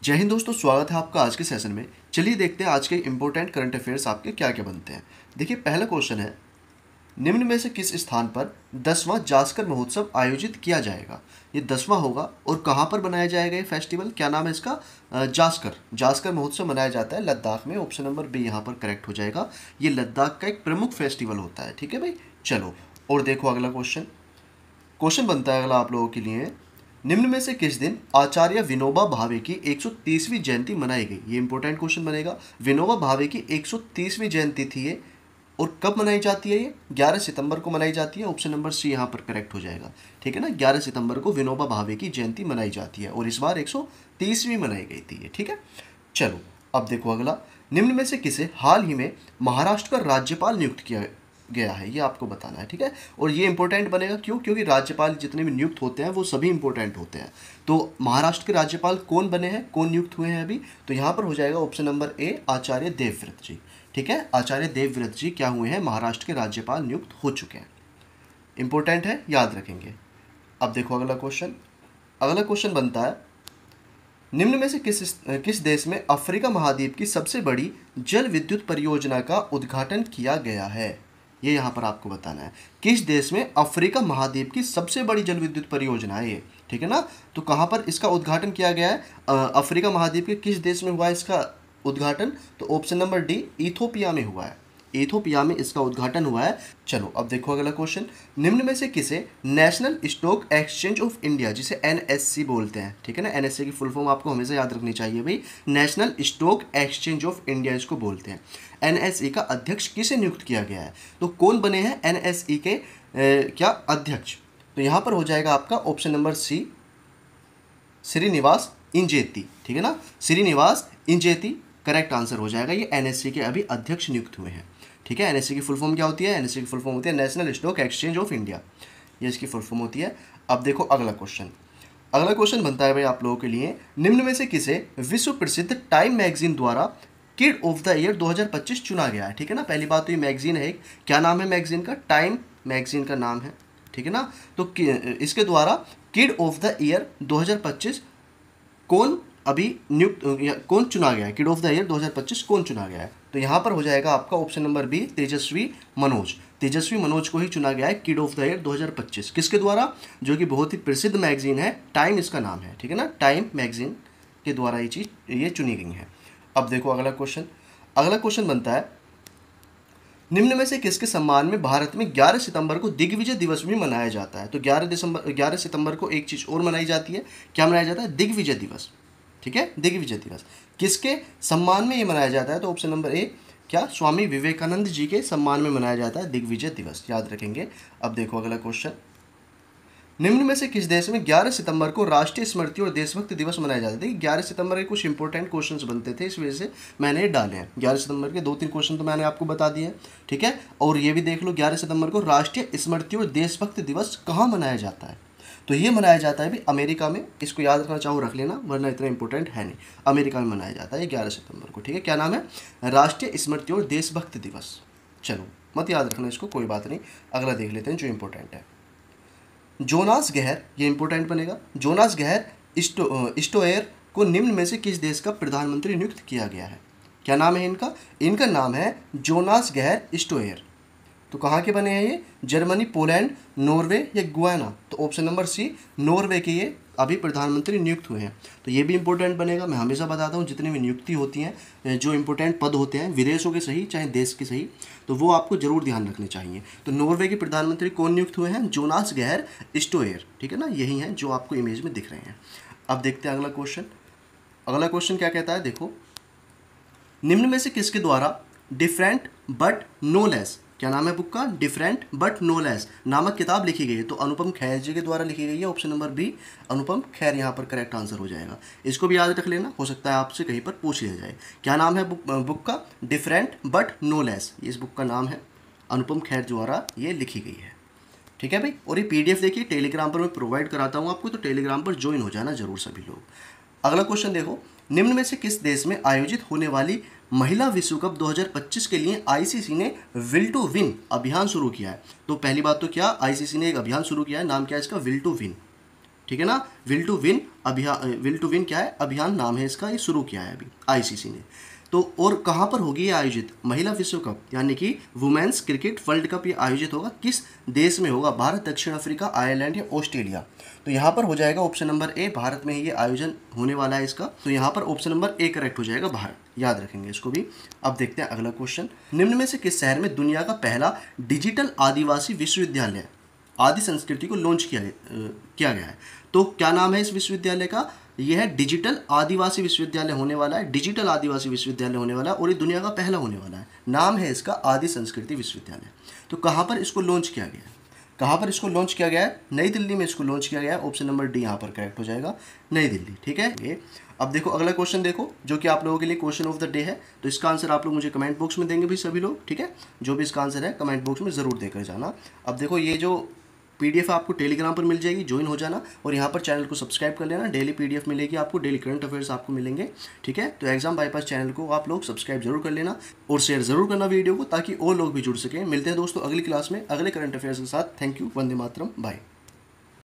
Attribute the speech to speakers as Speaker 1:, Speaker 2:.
Speaker 1: जय हिंद दोस्तों, स्वागत है आपका आज के सेशन में। चलिए देखते हैं आज के इंपॉर्टेंट करंट अफेयर्स आपके क्या क्या बनते हैं। देखिए पहला क्वेश्चन है, निम्न में से किस स्थान पर 10वां जास्कर महोत्सव आयोजित किया जाएगा। ये 10वां होगा और कहाँ पर बनाया जाएगा ये फेस्टिवल, क्या नाम है इसका? जास्कर महोत्सव मनाया जाता है लद्दाख में। ऑप्शन नंबर बी यहाँ पर करेक्ट हो जाएगा। ये लद्दाख का एक प्रमुख फेस्टिवल होता है। ठीक है भाई, चलो और देखो अगला क्वेश्चन बनता है अगला आप लोगों के लिए। निम्न में से किस दिन आचार्य विनोबा भावे की 130वीं जयंती मनाई गई। ये इंपॉर्टेंट क्वेश्चन बनेगा। विनोबा भावे की 130वीं जयंती थी ये, और कब मनाई जाती है ये? 11 सितंबर को मनाई जाती है। ऑप्शन नंबर सी यहाँ पर करेक्ट हो जाएगा। ठीक है ना, 11 सितंबर को विनोबा भावे की जयंती मनाई जाती है और इस बार 130वीं मनाई गई थी ये। ठीक है, चलो अब देखो अगला। निम्न में से किसे हाल ही में महाराष्ट्र का राज्यपाल नियुक्त किया गया है, ये आपको बताना है। ठीक है, और ये इंपॉर्टेंट बनेगा क्यों? क्योंकि राज्यपाल जितने भी नियुक्त होते हैं वो सभी इंपॉर्टेंट होते हैं। तो महाराष्ट्र के राज्यपाल कौन बने हैं, कौन नियुक्त हुए हैं अभी? तो यहाँ पर हो जाएगा option number A, Acharya Devvrat जी। ठीक है, आचार्य देवव्रत जी क्या हुए हैं? महाराष्ट्र के राज्यपाल नियुक्त हो चुके हैं। इंपॉर्टेंट है, याद रखेंगे। अब देखो अगला क्वेश्चन बनता है, निम्न में से किस देश में अफ्रीका महाद्वीप की सबसे बड़ी जल विद्युत परियोजना का उद्घाटन किया गया है? ये यहाँ पर आपको बताना है। किस देश में अफ्रीका महाद्वीप की सबसे बड़ी जल विद्युत परियोजना है ये? ठीक है ना, तो कहाँ पर इसका उद्घाटन किया गया है? अफ्रीका महाद्वीप के किस देश में हुआ है इसका उद्घाटन? तो ऑप्शन नंबर डी, इथोपिया में हुआ है। इथोपिया में इसका उद्घाटन हुआ है। चलो अब देखो अगला क्वेश्चन। निम्न में से किसे national stock exchange of India, जिसे एनएससी बोलते हैं, ठीक है ना, एनएससी की फुल फॉर्म आपको हमेशा याद रखनी चाहिए भाई, national stock exchange of India इसको बोलते हैं। एनएसई का अध्यक्ष किसे नियुक्त किया गया है? तो कौन बने हैं एनएसई के क्या अध्यक्ष? तो यहाँ पर हो जाएगा आपका option number C, Srinivas Injeti. ठीक है ना, श्रीनिवास इंजेती करेक्ट आंसर हो जाएगा। ये एनएससी के अभी अध्यक्ष नियुक्त हुए हैं। ठीक है, एनएससी की फुल फॉर्म क्या होती है? एनएससी की फुल फॉर्म होती है national stock exchange of India, ये इसकी फुल फॉर्म होती है। अब देखो अगला क्वेश्चन बनता है भाई आप लोगों के लिए, निम्न में से किसे विश्व प्रसिद्ध टाइम मैगजीन द्वारा किड ऑफ द ईयर 2025 चुना गया है? ठीक है ना, पहली बात तो ये मैगजीन है, क्या नाम है मैगजीन का? टाइम मैगजीन का नाम है। ठीक है ना, तो इसके द्वारा किड ऑफ द ईयर 2025 कौन अभी नियुक्त, कौन चुना गया है? किड ऑफ द ईयर 2025 कौन चुना गया है? तो यहाँ पर हो जाएगा आपका ऑप्शन नंबर बी, तेजस्वी मनोज को ही चुना गया है किड ऑफ द ईयर 2025। किसके द्वारा? जो कि बहुत ही प्रसिद्ध मैगजीन है, टाइम इसका नाम है। ठीक है ना, टाइम मैगजीन के द्वारा ये चुनी गई है। अब देखो अगला क्वेश्चन बनता है, निम्न में से किसके सम्मान में भारत में 11 सितंबर को दिग्विजय दिवस भी मनाया जाता है? तो 11 सितंबर को एक चीज़ और मनाई जाती है। क्या मनाया जाता है? दिग्विजय दिवस। ठीक है, दिग्विजय दिवस किसके सम्मान में ये मनाया जाता है? तो ऑप्शन नंबर ए, क्या स्वामी विवेकानंद जी के सम्मान में मनाया जाता है दिग्विजय दिवस, याद रखेंगे। अब देखो अगला क्वेश्चन, निम्न में से किस देश में 11 सितंबर को राष्ट्रीय स्मृति और देशभक्ति दिवस मनाया जाता है? 11 सितंबर के कुछ इंपॉर्टेंट क्वेश्चंस बनते थे, इस वजह से मैंने ये डाले हैं। 11 सितंबर के 2-3 क्वेश्चन तो मैंने आपको बता दिए हैं। ठीक है, और ये भी देख लो 11 सितंबर को राष्ट्रीय स्मृति और देशभक्ति दिवस कहाँ मनाया जाता है? तो ये मनाया जाता है भी अमेरिका में। इसको याद रखना चाहो रख लेना, वरना इतना इंपॉर्टेंट है नहीं। अमेरिका में मनाया जाता है 11 सितंबर को। ठीक है, क्या नाम है? राष्ट्रीय स्मृति और देशभक्ति दिवस। चलो मत याद रखना इसको, कोई बात नहीं। अगला देख लेते हैं जो इंपॉर्टेंट है। जोनास गहर, ये इंपॉर्टेंट बनेगा। जोनास गहर स्टोएर को निम्न में से किस देश का प्रधानमंत्री नियुक्त किया गया है? क्या नाम है इनका? इनका नाम है जोनास गहर स्टोएर। तो कहाँ के बने हैं ये? जर्मनी, पोलैंड, नॉर्वे या गुयाना? तो ऑप्शन नंबर सी, नॉर्वे के ये अभी प्रधानमंत्री नियुक्त हुए हैं। तो ये भी इंपॉर्टेंट बनेगा। मैं हमेशा बताता हूँ जितनी भी नियुक्ति होती हैं, जो इंपॉर्टेंट पद होते हैं विदेशों के सही चाहे देश के सही, तो वो आपको जरूर ध्यान रखने चाहिए। तो नॉर्वे के प्रधानमंत्री कौन नियुक्त हुए हैं? जोनास गहर स्टोएर। ठीक है ना, यही हैं जो आपको इमेज में दिख रहे हैं। अब देखते हैं अगला क्वेश्चन क्या कहता है। देखो, निम्न में से किसके द्वारा डिफरेंट बट नो लेस, क्या नाम है बुक का? डिफरेंट बट नो लेस नामक किताब लिखी गई है। तो अनुपम खेर जी के द्वारा लिखी गई है। Option number B, Anupam Kher यहाँ पर करेक्ट आंसर हो जाएगा। इसको भी याद रख लेना, हो सकता है आपसे कहीं पर पूछ लिया जाए। क्या नाम है बुक का? डिफरेंट बट नो लेस, इस बुक का नाम है। अनुपम खेर द्वारा ये लिखी गई है। ठीक है भाई, और ये PDF देखिए टेलीग्राम पर मैं प्रोवाइड कराता हूँ आपको, तो टेलीग्राम पर ज्वाइन हो जाना जरूर सभी लोग। अगला क्वेश्चन देखो, निम्न में से किस देश में आयोजित होने वाली महिला विश्व कप 2025 के लिए ICC ने विल टू विन अभियान शुरू किया है? तो पहली बात तो क्या, ICC ने एक अभियान शुरू किया है, नाम क्या है इसका? Will to win. ठीक है ना। विल टू विन क्या है, अभियान नाम है इसका, ये शुरू किया है अभी आईसीसी ने। तो और कहाँ पर होगी ये आयोजित, महिला विश्व कप यानी कि वुमेन्स क्रिकेट वर्ल्ड कप ये आयोजित होगा किस देश में होगा, भारत, दक्षिण अफ्रीका, आयरलैंड या ऑस्ट्रेलिया। तो यहाँ पर हो जाएगा ऑप्शन नंबर ए, भारत में ही ये आयोजन होने वाला है इसका। तो यहाँ पर ऑप्शन नंबर ए करेक्ट हो जाएगा, भारत, याद रखेंगे इसको भी। अब देखते हैं अगला क्वेश्चन, निम्न में से किस शहर में दुनिया का पहला डिजिटल आदिवासी विश्वविद्यालय आदि संस्कृति को लॉन्च किया गया है। तो क्या नाम है इस विश्वविद्यालय का, यह है डिजिटल आदिवासी विश्वविद्यालय होने वाला है, डिजिटल आदिवासी विश्वविद्यालय होने वाला है और ये दुनिया का पहला होने वाला है। नाम है इसका आदि संस्कृति विश्वविद्यालय। तो कहाँ पर इसको लॉन्च किया गया है, कहाँ पर इसको लॉन्च किया गया है, नई दिल्ली में इसको लॉन्च किया गया है। ऑप्शन नंबर डी यहाँ पर करेक्ट हो जाएगा, नई दिल्ली, ठीक है। अब देखो अगला क्वेश्चन देखो, जो कि आप लोगों के लिए क्वेश्चन ऑफ द डे है। तो इसका आंसर आप लोग मुझे कमेंट बॉक्स में देंगे भी सभी लोग, ठीक है। जो भी इसका आंसर है कमेंट बॉक्स में ज़रूर देकर जाना। अब देखो ये जो पीडीएफ आपको टेलीग्राम पर मिल जाएगी, ज्वाइन हो जाना और यहाँ पर चैनल को सब्सक्राइब कर लेना। डेली पीडीएफ मिलेगी आपको, डेली करंट अफेयर्स आपको मिलेंगे, ठीक है। तो एग्जाम बाईपास चैनल को आप लोग सब्सक्राइब जरूर कर लेना और शेयर जरूर करना वीडियो को, ताकि और लोग भी जुड़ सकें। मिलते हैं दोस्तों अगली क्लास में अगले करंट अफेयर्स के साथ। थैंक यू, वंदे मातरम, बाय।